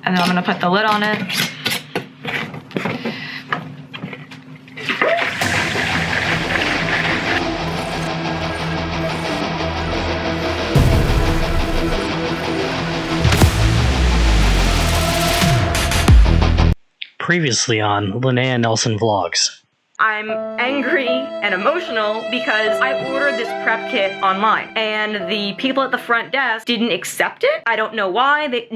And then I'm gonna put the lid on it. Previously on Linnea Nelson Vlogs. I'm angry and emotional because I ordered this prep kit online and the people at the front desk didn't accept it. I don't know why.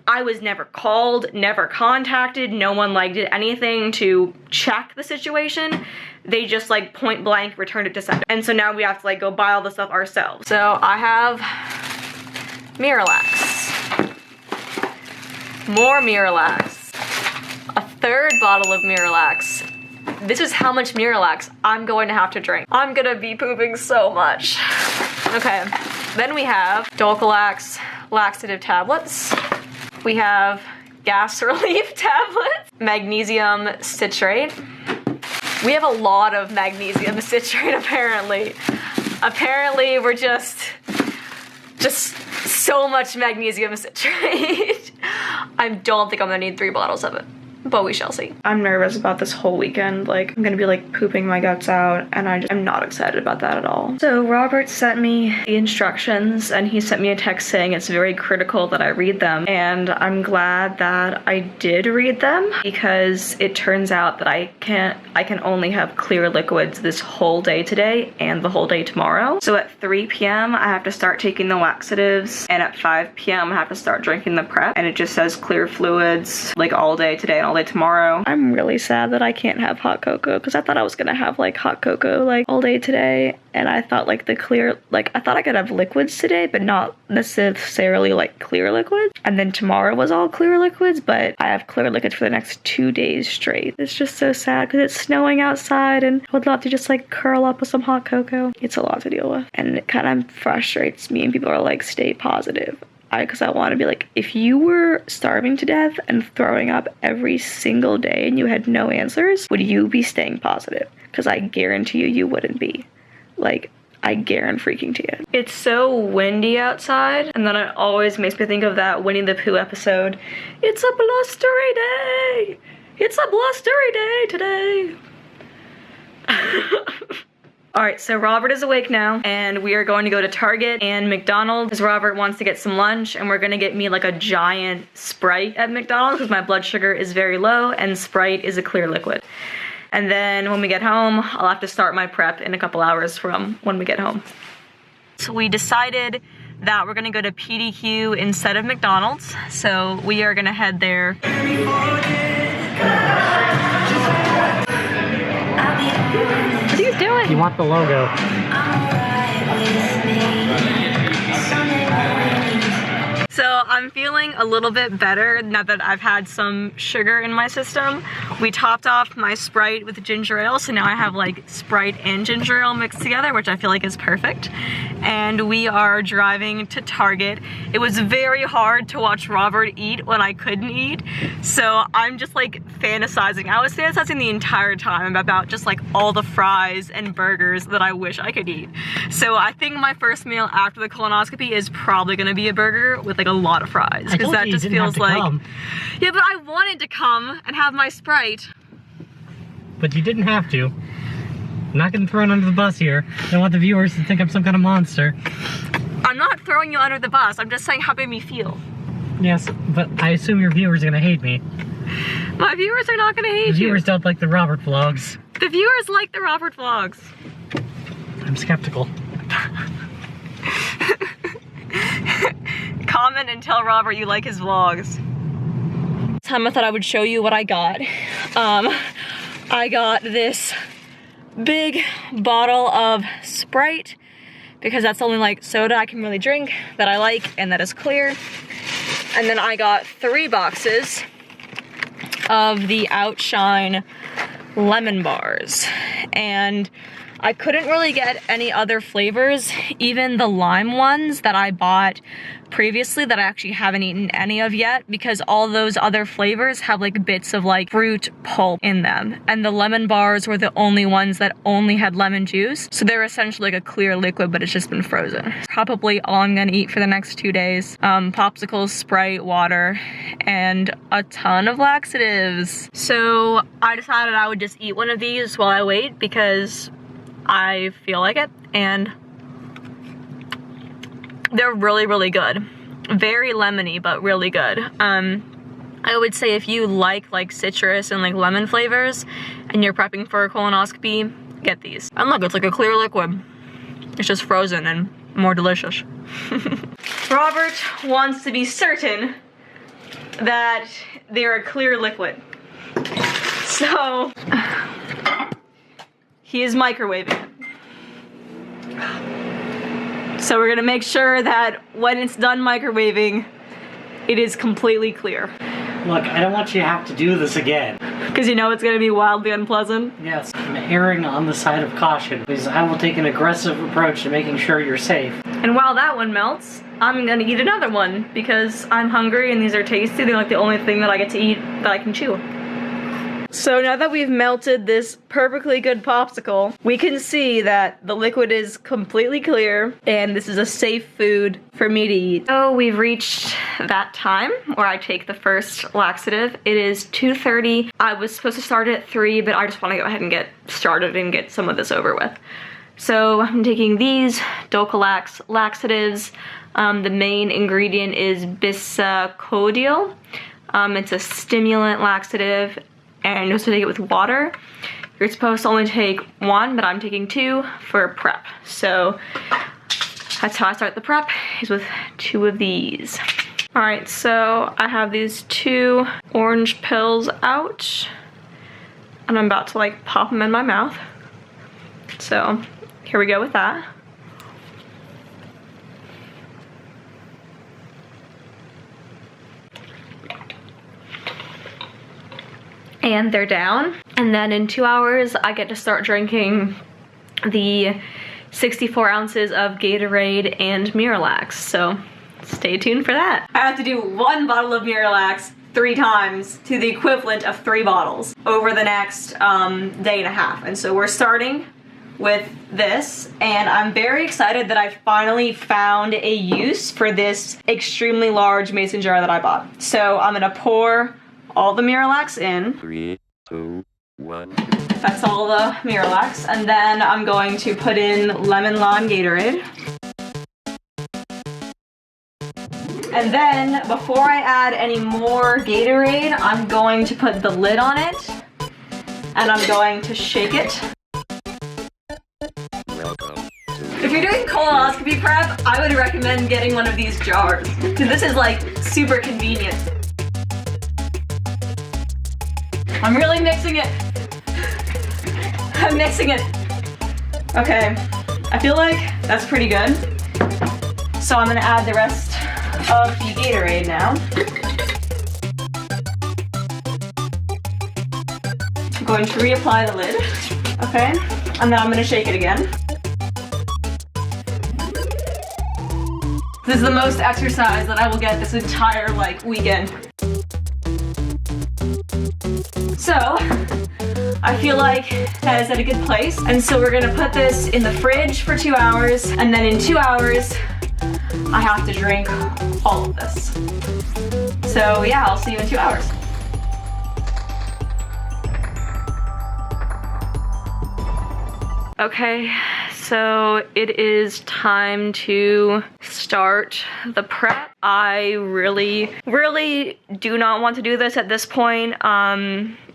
I was never called, never contacted. No one did anything to check the situation. They just point blank returned it to sender. And so now we have to go buy all the stuff ourselves. So I have Miralax, more Miralax, a third bottle of Miralax. This is how much Miralax I'm going to have to drink. I'm gonna be pooping so much. Okay, then we have dulcolax laxative tablets. We have gas relief tablets, magnesium citrate. We have a lot of magnesium citrate apparently. Apparently we're just so much magnesium citrate. I don't think I'm gonna need 3 bottles of it, but we shall see. I'm nervous about this whole weekend. I'm gonna be pooping my guts out, and I'm not excited about that at all. So Robert sent me the instructions, and he sent me a text saying it's very critical that I read them, and I'm glad that I did read them because it turns out that I can only have clear liquids this whole day today and the whole day tomorrow. So at 3 p.m. I have to start taking the laxatives, and at 5 p.m. I have to start drinking the prep, and it just says clear fluids all day today and all day tomorrow. I'm really sad that I can't have hot cocoa because I thought I was gonna have hot cocoa all day today, and I thought the clear I thought I could have liquids today but not necessarily clear liquids, and then tomorrow was all clear liquids, but I have clear liquids for the next 2 days straight. It's just so sad because it's snowing outside and I would love to just curl up with some hot cocoa. It's a lot to deal with, and it kind of frustrates me, and people are stay positive. Because I want to be if you were starving to death and throwing up every single day and you had no answers, would you be staying positive? Because I guarantee you wouldn't be. I guarantee freaking to you. It's so windy outside, and then it always makes me think of that Winnie the Pooh episode. It's a blustery day! It's a blustery day today! Alright, so Robert is awake now, and we are going to go to Target and McDonald's because Robert wants to get some lunch, and we're gonna get me a giant Sprite at McDonald's because my blood sugar is very low, and Sprite is a clear liquid. And then when we get home, I'll have to start my prep in a couple hours from when we get home. So we decided that we're gonna go to PDQ instead of McDonald's, so we are gonna head there. What are you doing? You want the logo. So I'm feeling a little bit better now that I've had some sugar in my system. We topped off my Sprite with ginger ale, so now I have Sprite and ginger ale mixed together, which I feel is perfect. And we are driving to Target. It was very hard to watch Robert eat when I couldn't eat, so I'm just fantasizing. I was fantasizing the entire time about just all the fries and burgers that I wish I could eat. So I think my first meal after the colonoscopy is probably gonna be a burger with a lot of fries, because that just feels yeah, but I wanted to come and have my Sprite. But you didn't have to. I'm not getting thrown under the bus here. I don't want the viewers to think I'm some kind of monster. I'm not throwing you under the bus. I'm just saying how it made me feel. Yes, but I assume your viewers are gonna hate me. My viewers are not gonna hate you. The viewers don't like the Robert vlogs. The viewers like the Robert vlogs. I'm skeptical. Comment and tell Robert you like his vlogs. This time I thought I would show you what I got. I got this big bottle of Sprite because that's the only soda I can really drink that I like and that is clear. And then I got 3 boxes of the Outshine lemon bars, and I couldn't really get any other flavors, even the lime ones that I bought previously that I actually haven't eaten any of yet, because all those other flavors have bits of fruit pulp in them, and the lemon bars were the only ones that only had lemon juice, so they're essentially a clear liquid, but it's just been frozen. Probably all I'm gonna eat for the next 2 days. Popsicles, Sprite, water, and a ton of laxatives. So I decided I would just eat one of these while I wait because I feel like it, and they're really, really good. Very lemony, but really good. I would say if you like citrus and like lemon flavors and you're prepping for a colonoscopy, get these. And look, it's like a clear liquid. It's just frozen and more delicious. Robert wants to be certain that they're a clear liquid. So he is microwaving it. So we're gonna make sure that when it's done microwaving, it is completely clear. Look, I don't want you to have to do this again. Because you know it's gonna be wildly unpleasant? Yes, I'm erring on the side of caution, because I will take an aggressive approach to making sure you're safe. And while that one melts, I'm gonna eat another one because I'm hungry and these are tasty. They're like the only thing that I get to eat that I can chew. So now that we've melted this perfectly good popsicle, we can see that the liquid is completely clear and this is a safe food for me to eat. So we've reached that time where I take the first laxative. It is 2:30. I was supposed to start at 3, but I just want to go ahead and get started and get some of this over with. So I'm taking these dulcolax laxatives. The main ingredient is bisacodial. It's a stimulant laxative, and you're supposed to take it with water. You're supposed to only take 1, but I'm taking 2 for prep. So that's how I start the prep, is with 2 of these. All right, so I have these 2 orange pills out, and I'm about to like pop them in my mouth. So here we go with that. And they're down. And then in 2 hours, I get to start drinking the 64 ounces of Gatorade and Miralax. So stay tuned for that. I have to do 1 bottle of Miralax 3 times to the equivalent of 3 bottles over the next day and a half. And so we're starting with this, and I'm very excited that I finally found a use for this extremely large mason jar that I bought. So I'm gonna pour all the Miralax in. 3, 2, 1. That's all the Miralax. And then I'm going to put in lemon lime Gatorade. And then before I add any more Gatorade, I'm going to put the lid on it. And I'm going to shake it. Welcome. If you're doing colonoscopy prep, I would recommend getting one of these jars. Because this is like super convenient. I'm really mixing it. I'm mixing it. Okay, I feel like that's pretty good. So I'm gonna add the rest of the Gatorade now. I'm going to reapply the lid. Okay, and then I'm gonna shake it again. This is the most exercise that I will get this entire like weekend. So, I feel like that is at a good place. And so we're gonna put this in the fridge for 2 hours, and then in 2 hours, I have to drink all of this. So yeah, I'll see you in 2 hours. Okay, so it is time to start the prep. I really do not want to do this at this point.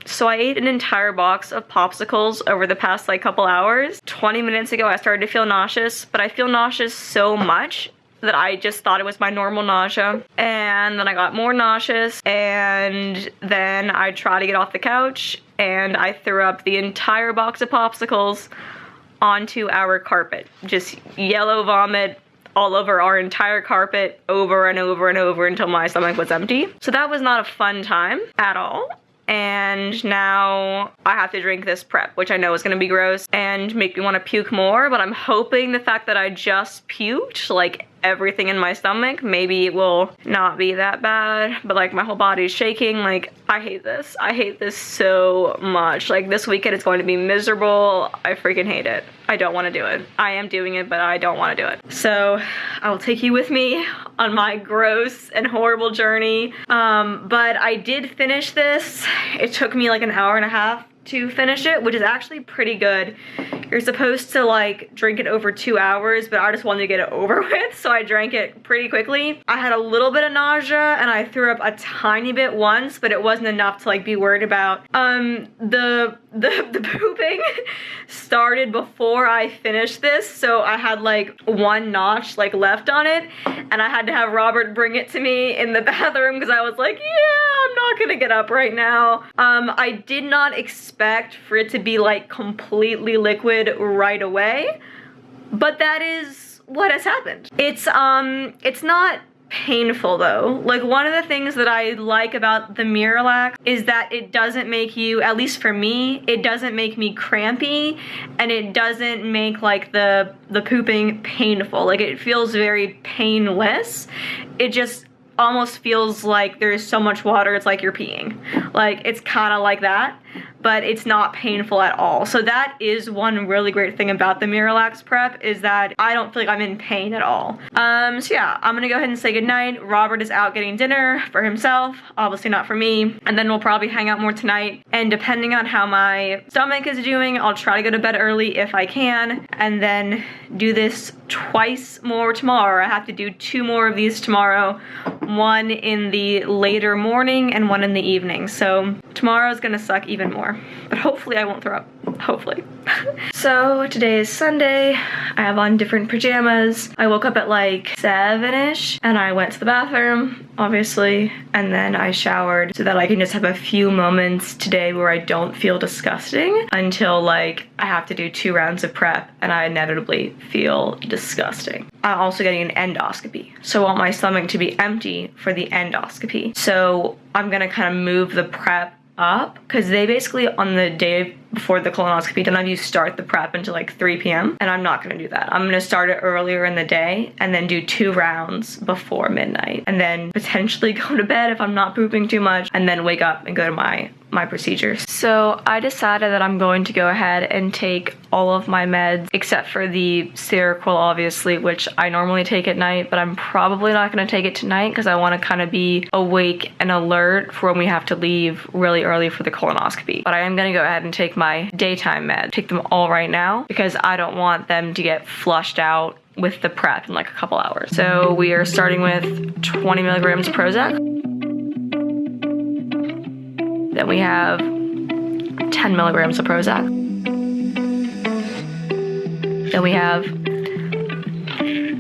So I ate an entire box of popsicles over the past like couple hours. 20 minutes ago I started to feel nauseous, but I feel nauseous so much that I just thought it was my normal nausea. And then I got more nauseous, and then I tried to get off the couch and I threw up the entire box of popsicles onto our carpet. Just yellow vomit all over our entire carpet over and over and over until my stomach was empty. So that was not a fun time at all. And now I have to drink this prep, which I know is gonna be gross and make me wanna puke more, but I'm hoping the fact that I just puked like everything in my stomach, maybe it will not be that bad, but like my whole body's shaking. Like, I hate this. I hate this so much. Like, this weekend is going to be miserable. I freaking hate it. I don't want to do it. I am doing it, but I don't want to do it. So I will take you with me on my gross and horrible journey. But I did finish this. It took me like an hour and a half to finish it, which is actually pretty good. You're supposed to like drink it over 2 hours, but I just wanted to get it over with, so I drank it pretty quickly. I had a little bit of nausea and I threw up a tiny bit once, but it wasn't enough to like be worried about. The pooping started before I finished this, so I had like one notch like left on it, and I had to have Robert bring it to me in the bathroom because I was like, yeah, I'm not gonna get up right now. I did not expect for it to be like completely liquid right away, but that is what has happened. It's not painful though. Like, one of the things that I like about the Miralax is that it doesn't make you, at least for me, it doesn't make me crampy, and it doesn't make like the pooping painful. Like, it feels very painless. It just almost feels like there's so much water it's like you're peeing. Like, it's kind of like that, but it's not painful at all. So that is one really great thing about the Miralax prep, is that I don't feel like I'm in pain at all. So yeah, I'm gonna go ahead and say goodnight. Robert is out getting dinner for himself, obviously not for me, and then we'll probably hang out more tonight, and depending on how my stomach is doing, I'll try to go to bed early if I can, and then do this twice more tomorrow. I have to do 2 more of these tomorrow, one in the later morning and one in the evening. So tomorrow's gonna suck even more, but hopefully I won't throw up, hopefully. So today is Sunday. I have on different pajamas. I woke up at like 7-ish and I went to the bathroom, obviously, and then I showered so that I can just have a few moments today where I don't feel disgusting until like I have to do 2 rounds of prep and I inevitably feel disgusting. I'm also getting an endoscopy, so I want my stomach to be empty for the endoscopy. So I'm gonna kind of move the prep up, because they basically, on the day before the colonoscopy, don't have you start the prep until like 3 p.m. and I'm not gonna do that. I'm gonna start it earlier in the day and then do 2 rounds before midnight, and then potentially go to bed if I'm not pooping too much, and then wake up and go to my procedures. So I decided that I'm going to go ahead and take all of my meds except for the Seroquel, obviously, which I normally take at night, but I'm probably not going to take it tonight because I want to kind of be awake and alert for when we have to leave really early for the colonoscopy. But I am going to go ahead and take my daytime meds, take them all right now, because I don't want them to get flushed out with the prep in like a couple hours. So we are starting with 20 milligrams of Prozac. Then we have 10 milligrams of Prozac. Then we have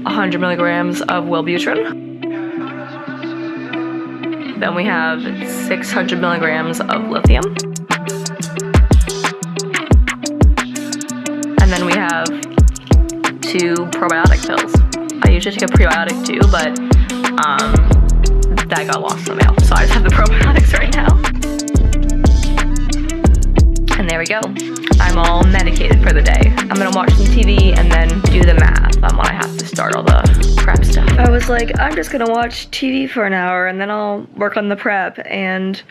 100 milligrams of Wellbutrin. Then we have 600 milligrams of lithium. And then we have 2 probiotic pills. I usually take a prebiotic too, but that got lost in the mail, so I just have the probiotics right now. And there we go. I'm all medicated for the day. I'm gonna watch some TV and then do the math on when I have to start all the prep stuff. I was like, I'm just gonna watch TV for an hour and then I'll work on the prep, and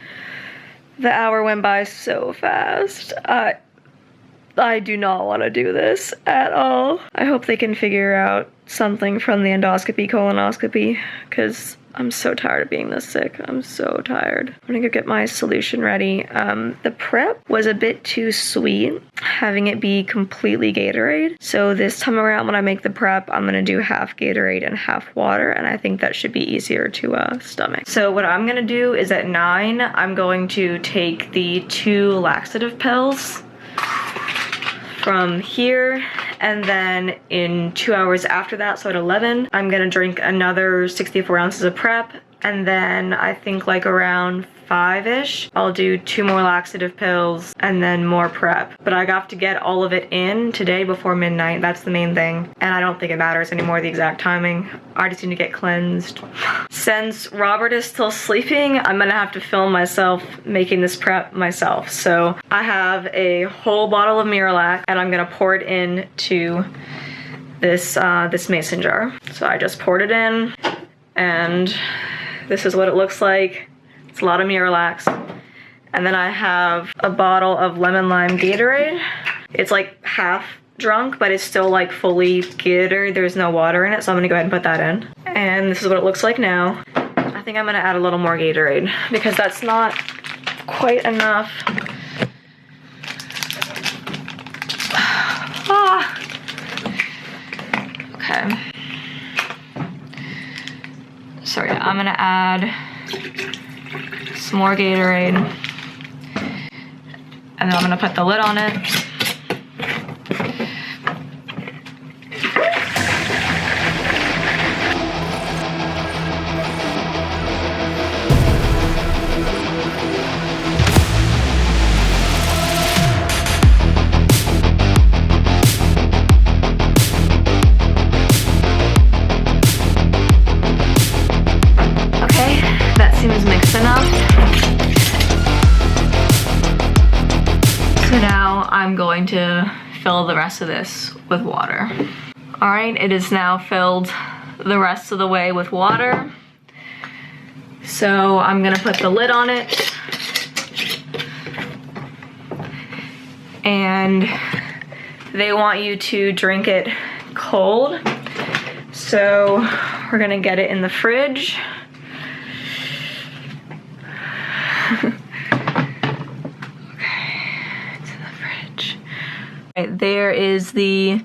the hour went by so fast. I do not want to do this at all. I hope they can figure out something from the endoscopy, colonoscopy, because I'm so tired of being this sick. I'm so tired. I'm gonna go get my solution ready. The prep was a bit too sweet, having it be completely Gatorade. So this time around when I make the prep, I'm gonna do half Gatorade and half water, and I think that should be easier to stomach. So what I'm gonna do is at 9, I'm going to take the 2 laxative pills from here, and then in 2 hours after that, so at 11, I'm gonna drink another 64 ounces of prep, and then I think like around 5-ish, I'll do 2 more laxative pills and then more prep. But I got to get all of it in today before midnight. That's the main thing, and I don't think it matters anymore the exact timing. I just need to get cleansed. Since Robert is still sleeping, I'm gonna have to film myself making this prep myself. So I have a whole bottle of Miralax and I'm gonna pour it into this mason jar. So I just poured it in, and this is what it looks like. It's a lot of Miralax. And then I have a bottle of lemon lime Gatorade. It's like half drunk, but it's still like fully Gatorade. There's no water in it, so I'm gonna go ahead and put that in. And this is what it looks like now. I think I'm gonna add a little more Gatorade because that's not quite enough. Okay. So yeah, I'm gonna add some more Gatorade. And then I'm gonna put the lid on it. Okay, that seems mixed enough. So now I'm going to fill the rest of this with water. All right, it is now filled the rest of the way with water. So I'm gonna put the lid on it. And they want you to drink it cold. So we're gonna get it in the fridge. There is the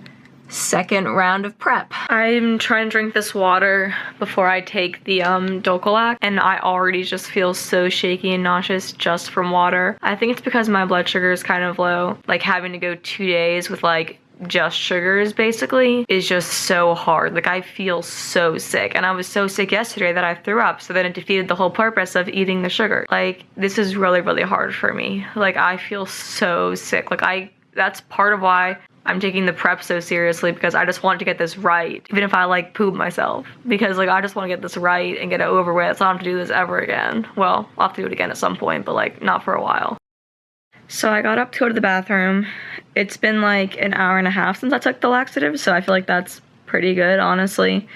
second round of prep. I'm trying to drink this water before I take the dulcolax, and I already just feel so shaky and nauseous just from water. I think it's because my blood sugar is kind of low. Like having to go 2 days with like just sugars basically is just so hard. Like I feel so sick, and I was so sick yesterday that I threw up, so then it defeated the whole purpose of eating the sugar. Like this is really, really hard for me. Like I feel so sick. Like that's part of why I'm taking the prep so seriously, because I just want to get this right, even if I like poop myself, because like I just want to get this right and get it over with, so I don't have to do this ever again. Well, I'll have to do it again at some point, but like not for a while. So I got up to go to the bathroom. It's been like an hour and a half since I took the laxative, so I feel like that's pretty good, honestly.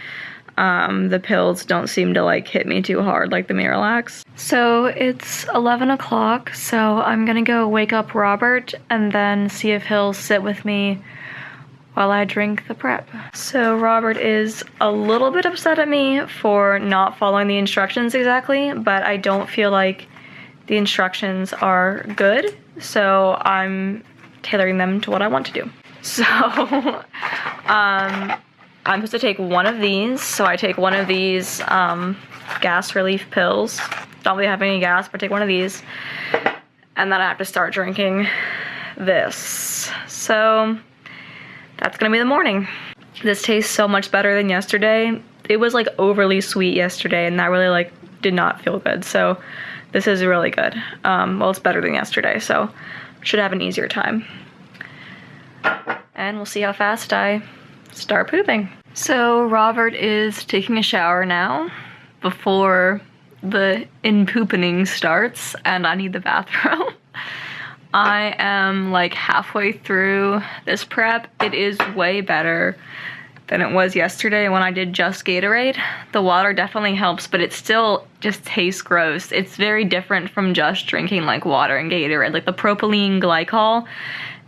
The pills don't seem to like hit me too hard like the Miralax. So it's 11 o'clock, so I'm gonna go wake up Robert and then see if he'll sit with me while I drink the prep. So Robert is a little bit upset at me for not following the instructions exactly, but I don't feel like the instructions are good, so I'm tailoring them to what I want to do. So I'm supposed to take one of these, so I take one of these gas relief pills. Don't really have any gas, but I take one of these. And then I have to start drinking this. So that's gonna be the morning. This tastes so much better than yesterday. It was like overly sweet yesterday, and that really like did not feel good. So this is really good. Well, it's better than yesterday, so should have an easier time. And we'll see how fast I start pooping. So Robert is taking a shower now before the in-poopening starts, and I need the bathroom. I am like halfway through this prep. It is way better than it was yesterday when I did just Gatorade. The water definitely helps, but it still just tastes gross. It's very different from just drinking like water and Gatorade. Like the propylene glycol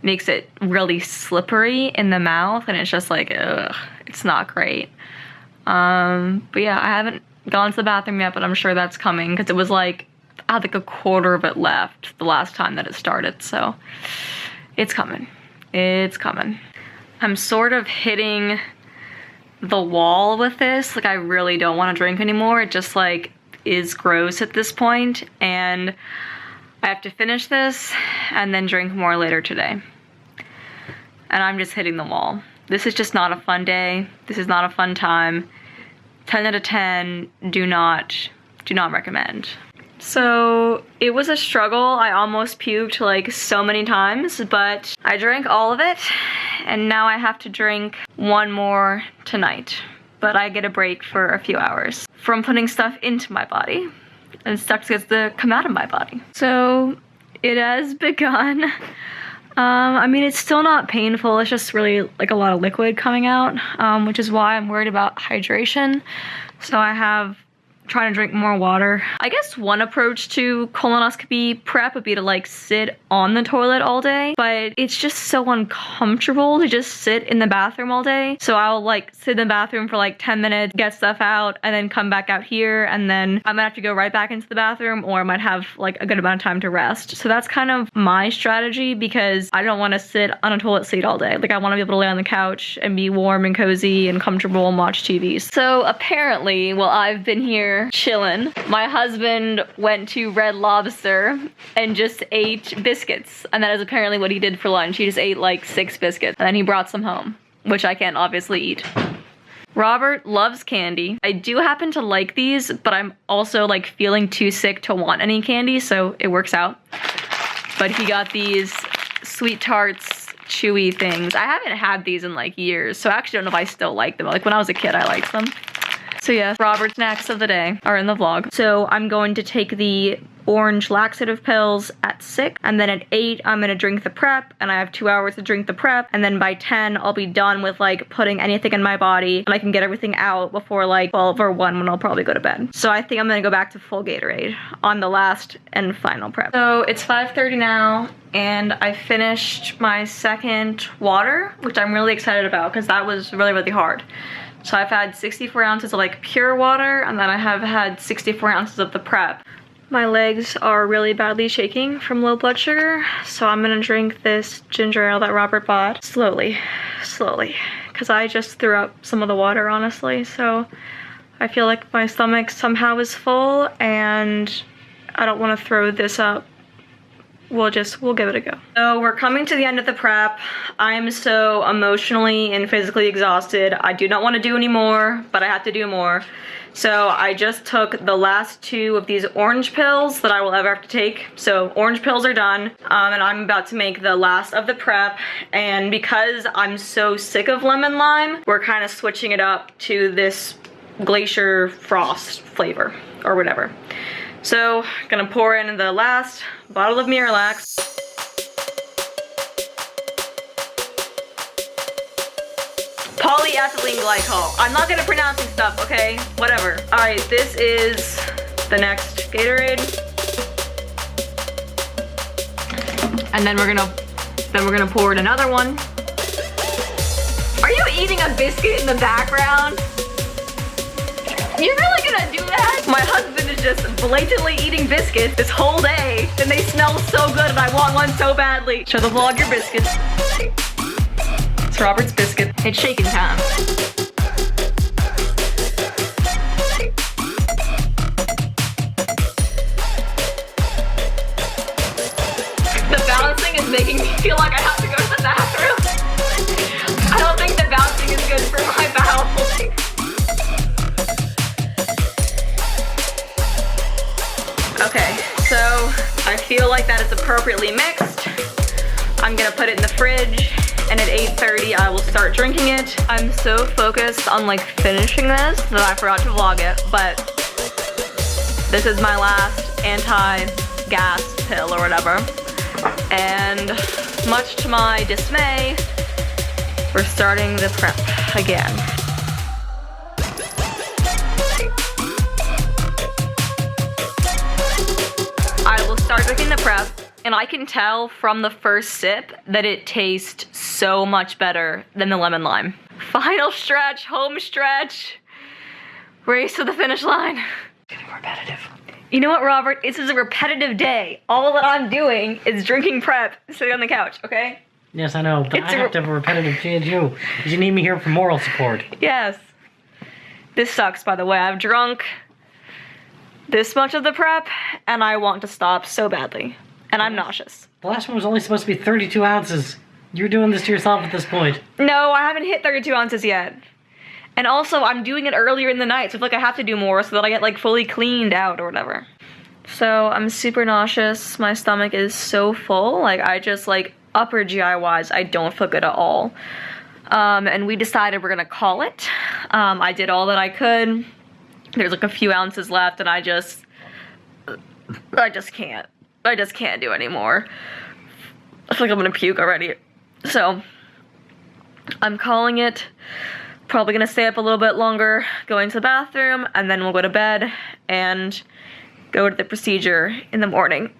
makes it really slippery in the mouth, and it's just like, ugh, it's not great. But yeah, I haven't gone to the bathroom yet, but I'm sure that's coming, because it was like, I had like a quarter of it left the last time that it started, so it's coming. It's coming. I'm sort of hitting the wall with this. Like I really don't want to drink anymore. It just like is gross at this point, and I have to finish this and then drink more later today. And I'm just hitting the wall. This is just not a fun day. This is not a fun time. 10 out of 10, do not recommend. So it was a struggle. I almost puked like so many times, but I drank all of it, and now I have to drink one more tonight. But I get a break for a few hours from putting stuff into my body, and stuff gets to come out of my body. So it has begun. I mean, it's still not painful. It's just really like a lot of liquid coming out, which is why I'm worried about hydration. So I have trying to drink more water. I guess one approach to colonoscopy prep would be to like sit on the toilet all day, but it's just so uncomfortable to just sit in the bathroom all day. So I'll like sit in the bathroom for like 10 minutes, get stuff out, and then come back out here, and then I might have to go right back into the bathroom, or I might have like a good amount of time to rest. So that's kind of my strategy, because I don't want to sit on a toilet seat all day. Like I want to be able to lay on the couch and be warm and cozy and comfortable and watch TV. So apparently, while I've been here chilling, my husband went to Red Lobster and just ate biscuits, and that is apparently what he did for lunch. He just ate like 6 biscuits, and then he brought some home, which I can't obviously eat. Robert loves candy. I do happen to like these, but I'm also like feeling too sick to want any candy, so it works out. But he got these Sweet Tarts chewy things. I haven't had these in like years, so I actually don't know if I still like them. Like when I was a kid, I liked them. So yeah, Robert's snacks of the day are in the vlog. So I'm going to take the orange laxative pills at 6, and then at 8 I'm gonna drink the prep, and I have 2 hours to drink the prep, and then by 10 I'll be done with like putting anything in my body, and I can get everything out before like 12 or 1 when I'll probably go to bed. So I think I'm gonna go back to full Gatorade on the last and final prep. So it's 5:30 now, and I finished my second water, which I'm really excited about because that was really, really hard. So I've had 64 ounces of like pure water, and then I have had 64 ounces of the prep. My legs are really badly shaking from low blood sugar, so I'm gonna drink this ginger ale that Robert bought slowly, because I just threw up some of the water, honestly. So I feel like my stomach somehow is full, and I don't want to throw this up. We'll give it a go. So we're coming to the end of the prep. I'm so emotionally and physically exhausted. I do not want to do any more, but I have to do more. So I just took the last 2 of these orange pills that I will ever have to take. So orange pills are done, and I'm about to make the last of the prep. And because I'm so sick of lemon lime, we're kind of switching it up to this glacier frost flavor or whatever. So gonna pour in the last bottle of Miralax. Polyethylene glycol. I'm not gonna pronounce this stuff, okay? Whatever. All right, this is the next Gatorade. And then we're gonna pour in another one. Are you eating a biscuit in the background? You're really gonna do that? My husband is just blatantly eating biscuits this whole day, and they smell so good, and I want one so badly. Show the vlog your biscuits. It's Robert's biscuit. It's shaking time. The bouncing is making me feel like I have to go to the bathroom. I don't think the bouncing is good for my bowels. Okay, so I feel like that is appropriately mixed. I'm gonna put it in the fridge, and at 8:30 I will start drinking it. I'm so focused on like finishing this that I forgot to vlog it, but this is my last anti-gas pill or whatever. And much to my dismay, we're starting the prep again. I will start drinking the prep, and I can tell from the first sip that it tastes so much better than the lemon lime. Final stretch, home stretch, race to the finish line. It's getting repetitive. You know what, Robert? This is a repetitive day. All that I'm doing is drinking prep, sitting on the couch, okay? Yes, I know, but I have to have a repetitive day too, because you need me here for moral support. Yes. This sucks, by the way. I've drunk this much of the prep, and I want to stop so badly. And I'm nauseous. The last one was only supposed to be 32 ounces. You're doing this to yourself at this point. No, I haven't hit 32 ounces yet. And also, I'm doing it earlier in the night, so I feel like I have to do more so that I get like fully cleaned out or whatever. So I'm super nauseous. My stomach is so full. Like I just like upper GI wise, I don't feel good at all. And we decided we're gonna call it. I did all that I could. There's like a few ounces left, and I just can't do anymore. I feel like I'm gonna puke already. So, I'm calling it. Probably gonna stay up a little bit longer, going to the bathroom, and then we'll go to bed and go to the procedure in the morning.